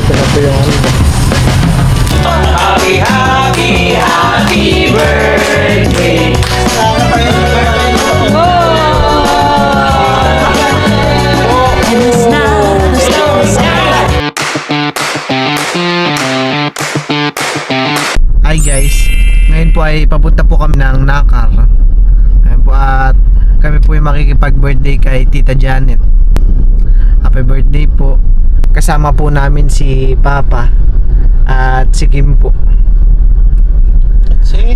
ito na po yung ano. Happy, happy, happy birthday. Sana pa yung birthday mo. Hi guys, ngayon po ay papunta po kami ng Nakar. Ayun po, at kami po ay makikipag-birthday kay Tita Janet. Happy birthday po. Kasama po namin si Papa at si Kim po.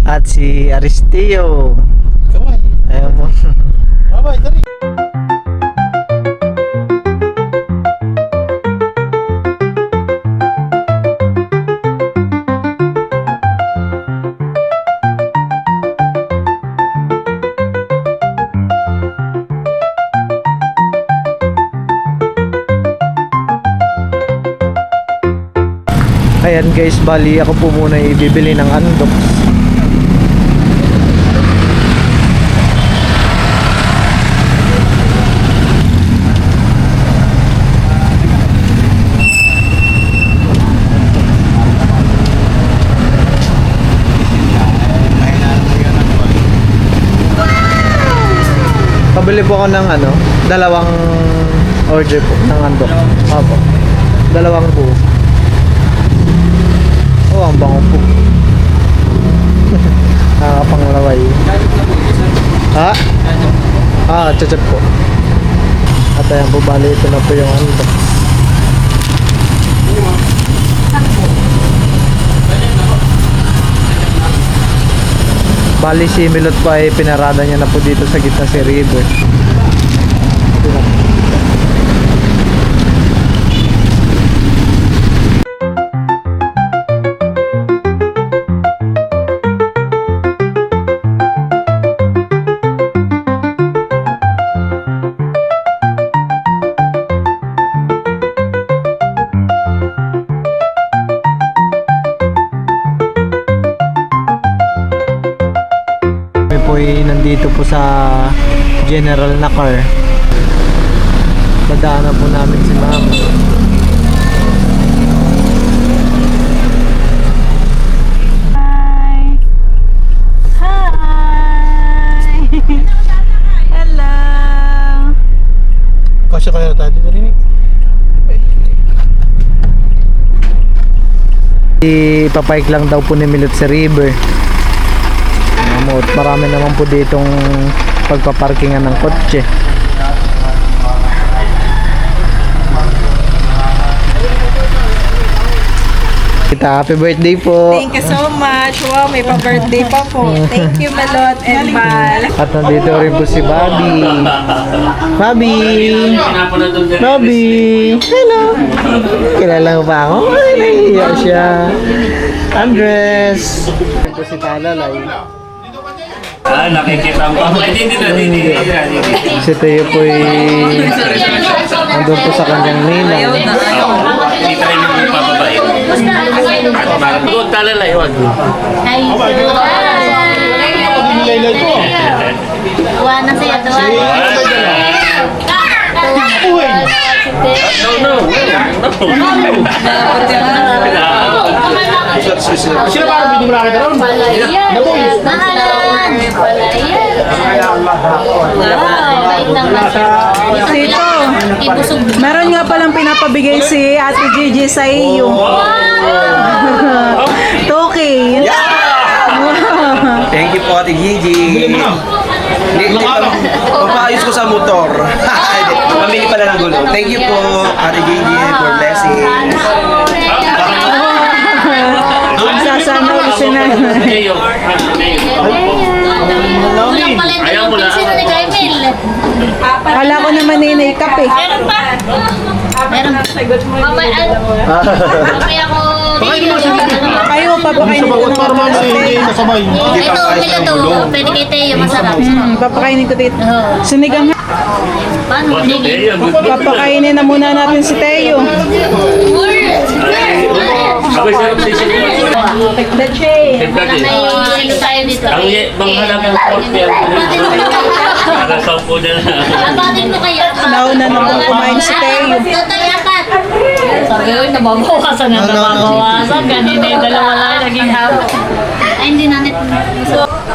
At si Aristeo. Kaway. Ayun po. Bye-bye, tari. Ayan guys, bali ako po muna ibibili ng andox. Pabili po ako ng ano, dalawang order po ng andox. Opo. Dalawang po. Oh, ang bango po. Nakakapanglaway. Ha? Chachap po. At ayan po, bali ito na po yung ano. Bali si Milot po ay pinarada niya na po dito sa gitna si River. Nandito po sa General Nakar. Dadaanan po namin si Mama. Hi! Hi! Hello! Kasya kaya tayo dito rin eh. Ipapike lang daw po ni Milot sa river. Marami naman po ditong pagpaparkingan ng kotse. Kita, happy birthday po. Thank you so much. Wow, may pa-birthday pa po. Thank you, Melot and Bal. At nandito rin po si Bobby. Bobby! Bobby! Hello! Kilala mo ba ako? Ay, nahihiya siya. Andres! Ito si Talalay. Nakikita mo. Ay, hindi. Si Teo po nandun po sa kanyang ninang. Hindi tayo yung papabain. Doon talalay, wag. Hi, tuwa na siya, tuwa. No. Sino ba ang hindi mo nakita ron? Palayan, nahalan, palayan. Bait ng bata. Tito, Ibusog. meron nga palang pinapabigay si Ate Gigi sa iyo. Toki. Thank you po, Ate Gigi. Papaayos ko sa motor. Pamili pala ng gulong. Thank you po, Ate Gigi, for blessing. Sasanaw si nanay. Ayaw mo na. Sino ni Carmel? Kala ko naman ninay-kap eh. Meron pa? Meron pa. Mamaya ako. Kayo, papakainin ko ng Para mga hindi kasabay. Ito, nila to. Pwede kay Teo, masarap. Papakainin ko dito. Sinigang nga. Paano? Papakainin na muna natin si Teo. Abay, sarap si Sino. Leche. May ano tayo dito. Ang manghalagang porter. Para sa upo na. Abatin mo kayo. Nauna naman kumain si Teo. Total yapat. Sabi ko, nababawasan na nababawasan. Ganito yung dalawa lang naging apat. Ay, hindi natin.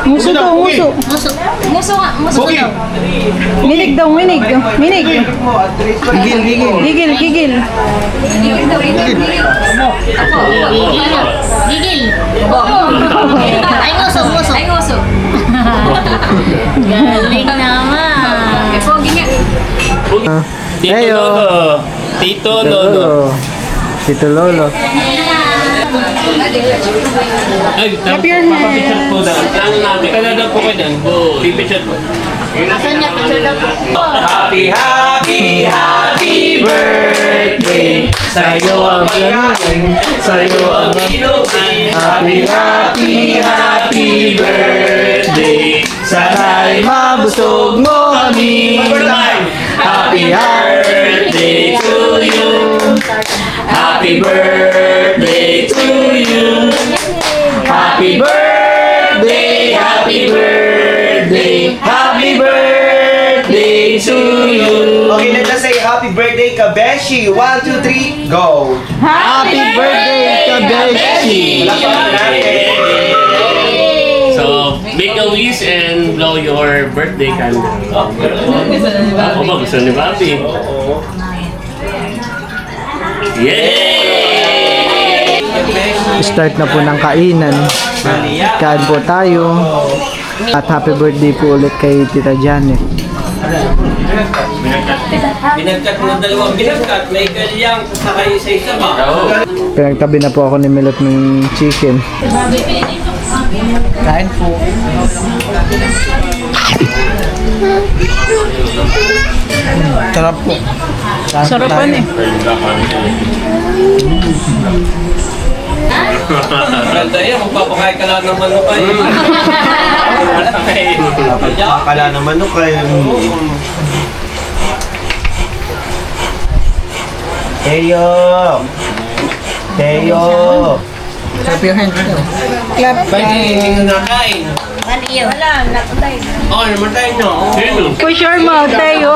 Muso to, muso. Muso. Muso nga. Muso Boogie. daw. Minig daw, minig. Minig. Gigil, gigil. Gigil, gigil. Gigil nga. Gigil. Ay, nguso, nguso. Ay, nguso. Galing naman. Pogi nga. Tito Heyo. Lolo. Tito Lolo. Tito Lolo. Ay, Clap your hands. papapicture po daw. Ano namin? Kaya daw po kayo dyan. Pipicture po. Asan niya? Picture daw po. Happy, happy, happy birthday. Sa'yo ang galing. Sa'yo ang Happy, happy, happy birthday. Sana'y mabusog mo kami. Happy birthday to you. Happy birthday to you. Happy birthday, happy birthday, happy birthday to you. Okay, let's just say happy birthday, Kabeshi. 1, 2, 3, go. Happy birthday, Kabeshi! So, make a wish and blow your birthday candle. Ako ba? Gusto ni Papi? Yay! Start na po ng kainan. Kain po tayo. At happy birthday po ulit kay Tita Janet. Binagkat mo ng dalawang binagkat, may galyang saka isa-isa ba? Pinagtabi na po ako ni Milot ng chicken. Kain po. Sarap po. Sarapan eh. Ganda yan, magpapakain ka lang ng manok kayo. Akala naman no kayo. Teyo! Teyo! Clap your hands. Clap. Hindi ka nakain. Maliyo. Oh, namatay nyo. Sino? Push your mouth, Tayo.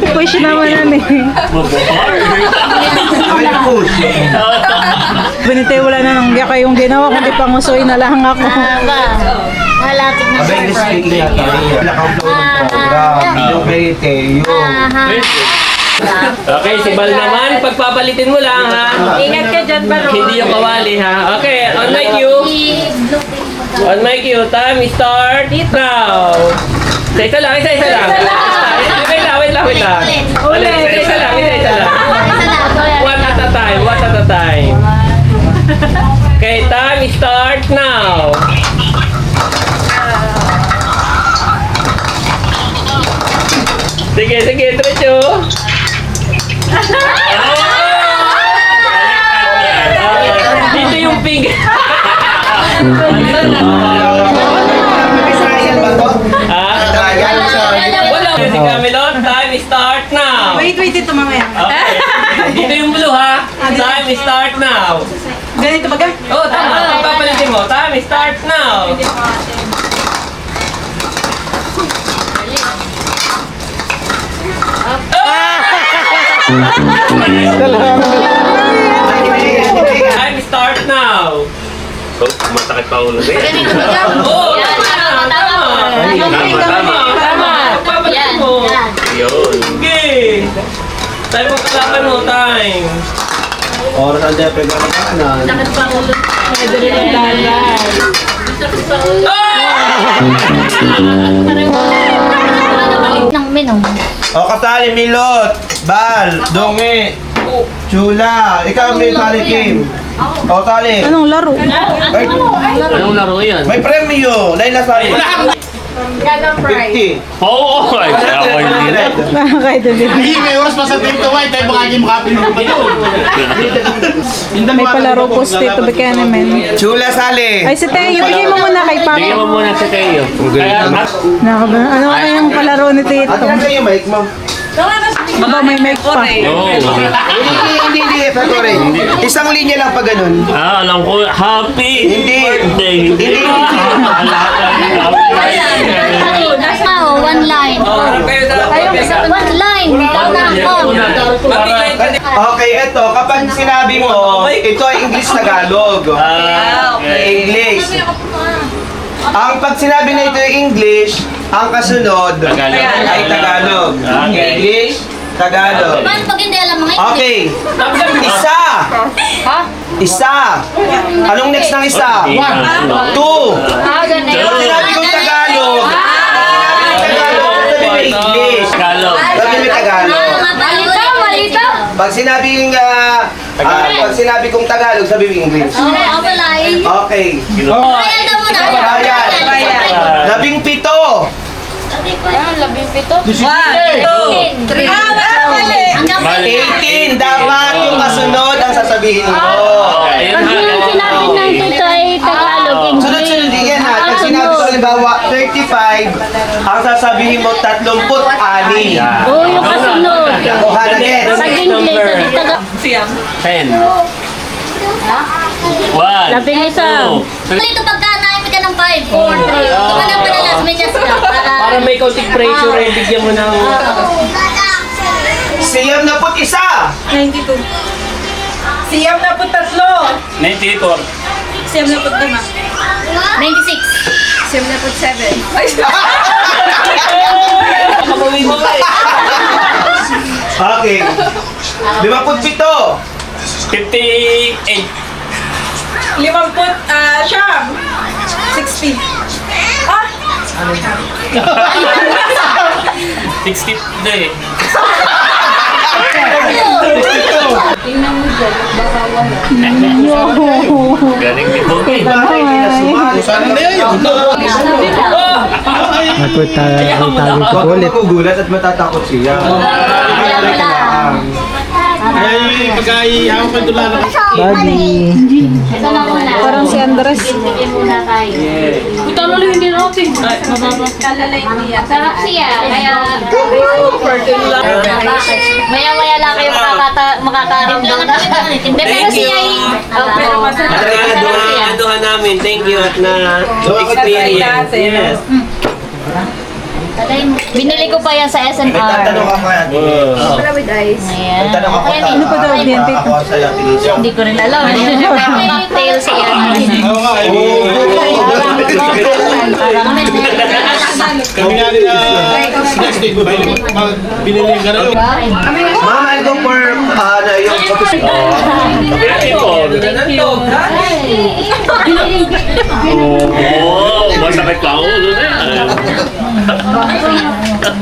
Push naman yan eh. Ay, push! Binitay, wala na nang gaya kayong ginawa, kundi pangusoy na lang ako. Aba. Malapit na Abay, English speaking na tayo. Pinaka-flow ng program. Yung kay Teyo. Okay, si Bal naman, pagpapalitin mo lang ha. Ingat ka dyan, Baro. Hindi yung kawali ha. Okay, on my cue. On my cue, time start now. Isa lang, isa lang. Wait lang. Ulit, isa lang. One at a time, one at a time. Okay, time start now. Sige, diretso. Dito yung pig. Israel ba to? Ha? Israel siya. Wala. Si Camelot, time start now. Wait, ito mamaya. Okay. Dito yung blue ha. Time start now. Ganito ba ka? Oh, tama. Pagpapalitin mo. Time start now. Time start now. Oh, masakit pa ulo na yan. Ganito ba ka? Oh, Yan, tama. Tama. Pagpapalitin Yan, mo. yan. Yun. Okay. Time mo kalaban mo. Time. Oras ang depe ba na kanan? Sakit pa ulo. Nang minom. O, kasali, Milot, Bal, Donge, Chula. Ikaw, may tali, Kim. O, tali. Anong laro? Ay, Anong laro yan? may premyo. Layla sali. 50. Oo, ay, ako hindi na. Kahit hindi. May oras pa sa Team Tuway, tayo baka hindi makapin mo pa yun. May palaro po si Tito Buchanan. Chula, sali. Ay, si Tayo, bigay mo muna kay Papa. Bigyan mo muna sa kayo. Ano kayang palaro ni Tito? Ano kayo, Mike, mo? Baka may mic pa. Oo. Hindi, Fatore. Isang linya lang pa ganun. Alam ko, happy Hindi. birthday. Hindi. One line. One line. Okay, eto, kapag sinabi mo, ito ay English-Tagalog. English. Ang pag sinabi na ito ay English, ang kasunod ay Tagalog. English, Tagalog. Paano pag hindi alam mga Okay. Isa. Isa. Anong next ng isa? Two. Pag sinabi kong Tagalog, sabi mo English. Tagalog. Sabi mo Tagalog. Malita. Pag sinabi kong Tagalog, sabi mo English. Okay, ako malay. Okay. Trial daw muna. Trial. Trial. 17. 3. Hanggang 18. Dapat yung kasunod ang sasabihin mo. Pag yung sinabi ng tito ay Tagalog, English. Sunod-sunod din yan ha. Pag sinabi ko halimbawa 35, ang sasabihin mo 36. Oo, yung kasunod. Kuha na get. Pag English, ay Tagalog. 10. 1. Labing isa. Ito pagka naimig ka ng 5, 4, 3. Ito ka na panalas, may just ka. Para may kaunting pressure, eh, bigyan mo ng... Siyam na put isa. 92. Siyam na po 3. 94. Siyam na po 5. 96. Siyam na po 7. Ay, Okay. 57. 58. 50, siyam. 60. 60. Hindi. Galing ni Bogey. Sana na yan. Nagtago ko Huwag ulit. magugulat at matatakot siya. Kaya yung pagkaihaw ko doon lang. Buddy. Ito na muna. Parang si Andres. Bibigyan muna tayo. Ito na lang hindi natin. Kalalay niya. Sarap siya, kaya... Maya-maya lang kayo makakaramdam na. Hindi, pero siya ay... Pero masarap. Aduhan namin. Thank you at na experience. Yes. Binili ko pa yan sa May tatanong SNR. ako kaya. Para with ice. May tanong ako Ayan, ano pa daw Ako sa'yo, Tinisyo. Hindi ko rin alam. May tails yan. Oo nga, kami nga nila next day, binili ka na yun. Ma'am, I'll go for yung office. Oh, masakit ka ulo na yan.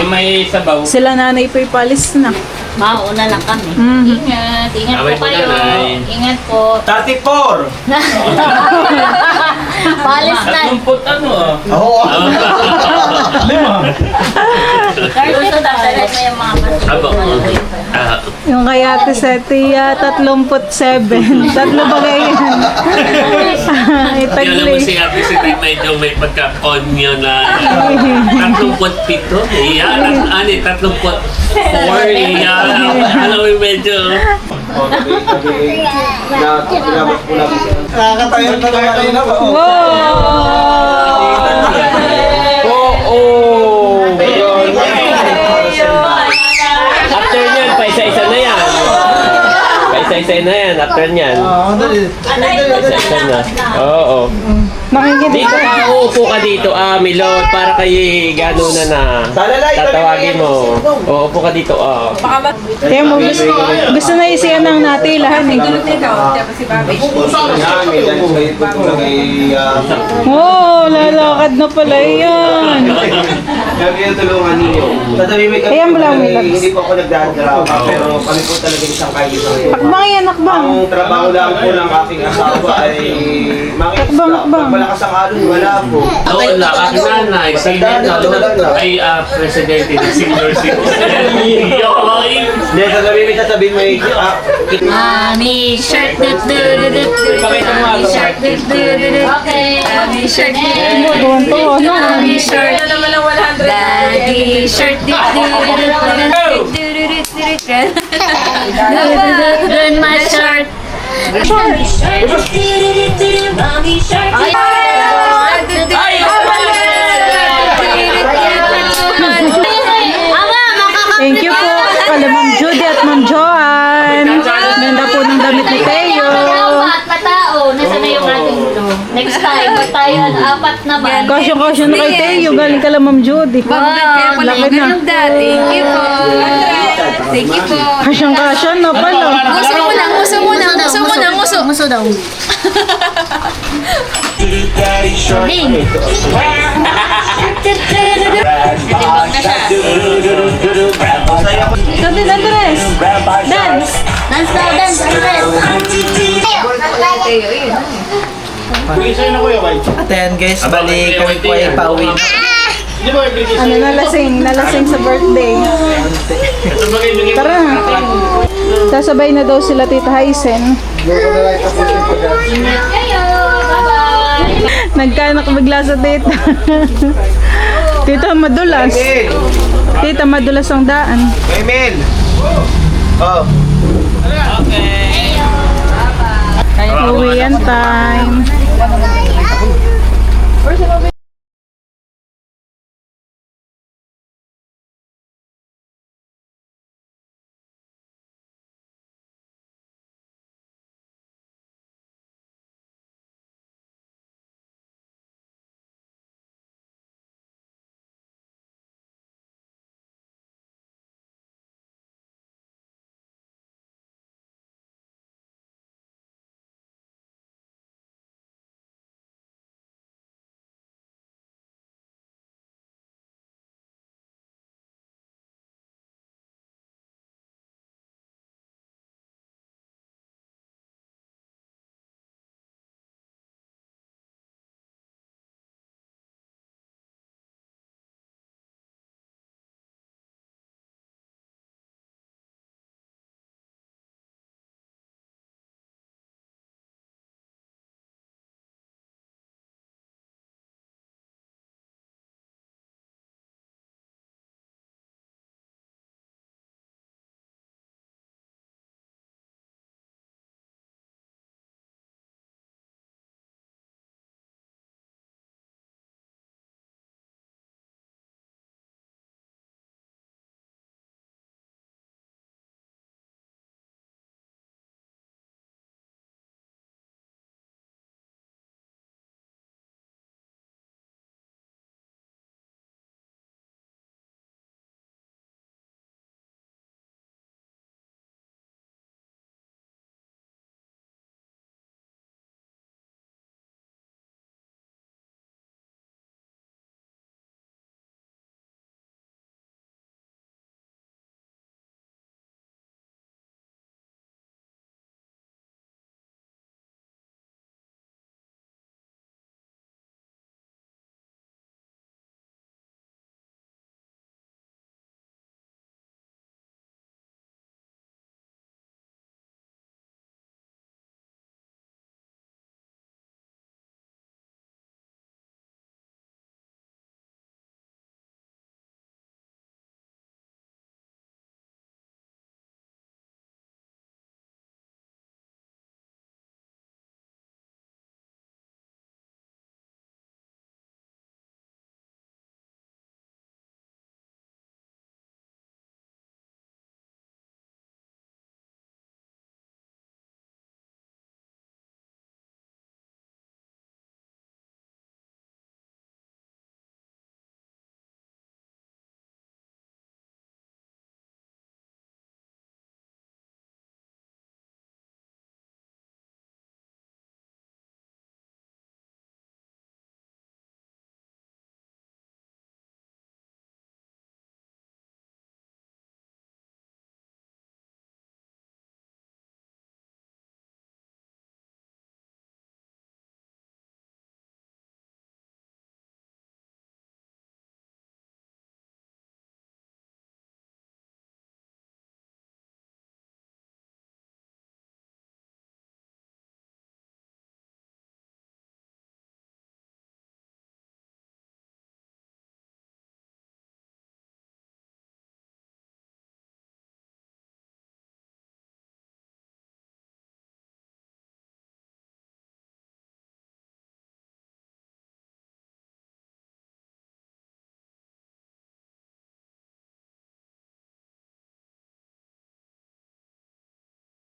May sabaw. Sila nanay po ipalis na. Mauna lang kami. Ingat. Ingat Away po mo, kayo. nanay. Ingat po. 34. Palis na. Ano ah? Oo. Gusto dadalhin mo yung mga basta. Abo. Yung kay Ate Seti, 37. Tatlo ba kayo yan? Ay, Alam mo tagli. si Ate si medyo may pagka-konyo na 37. Iyan. 34. Iyan. Alam mo medyo... Nakakatayo na kayo na ba? After nyan, paisa-isa na yan. Paisa-isa na yan. After nyan. Paisa-isa na. Oo. Dito ka, uupo ka dito, Milot, para kayo gano'n na tatawagin mo. Uupo ka dito, Kaya mo, gusto na isiyan ng natilahan eh. Oh, lalakad na pala yan. Kami yung tulungan ninyo. Tatabi may Ayan mo lang, Milax. Hindi po ako nagdadrama, pero kami po talaga isang kaibigan. Akbang yan, akbang. Ang trabaho lang po ng aking asawa ay Akbang, akbang. Pag malakas ang alon, wala po. Noon lang, ang nanay, ay presidente ng senior citizen. Yoy! Hindi, tatabi may Mami, shirt, Mami, shirt, okay. Mami, shirt, Mami, shirt. Daddy, shirt, Doon my shirt. Thank you po kala Ma'am Judy at Ma'am Joanne. Ganda po ng damit ni Teo. Apat na tao. Nasaan na yung ating ito? Next time, pag tayo apat naman. Kasya na kay Teo. Galing kala Ma'am Judy. Wow, Laki na. Thank you po. Kasyang-kasya na pala. Muso daw. Ding. Natibag na siya. Ito din, Andres. Dance. Dance daw, dance, Andres. Sa'yo na kuya, Bay. At ayan guys, bali kami po ay pauwi. Hindi ba yung bigay Ano, nalasing sa birthday. Tara. Sasabay na daw sila Tita Hysen. Ingat kayo. Bye-bye. Nagkanak bigla sa tita. Tita, madulas. Emil! Tita, madulas ang daan. Emil! Oh. Uwian time.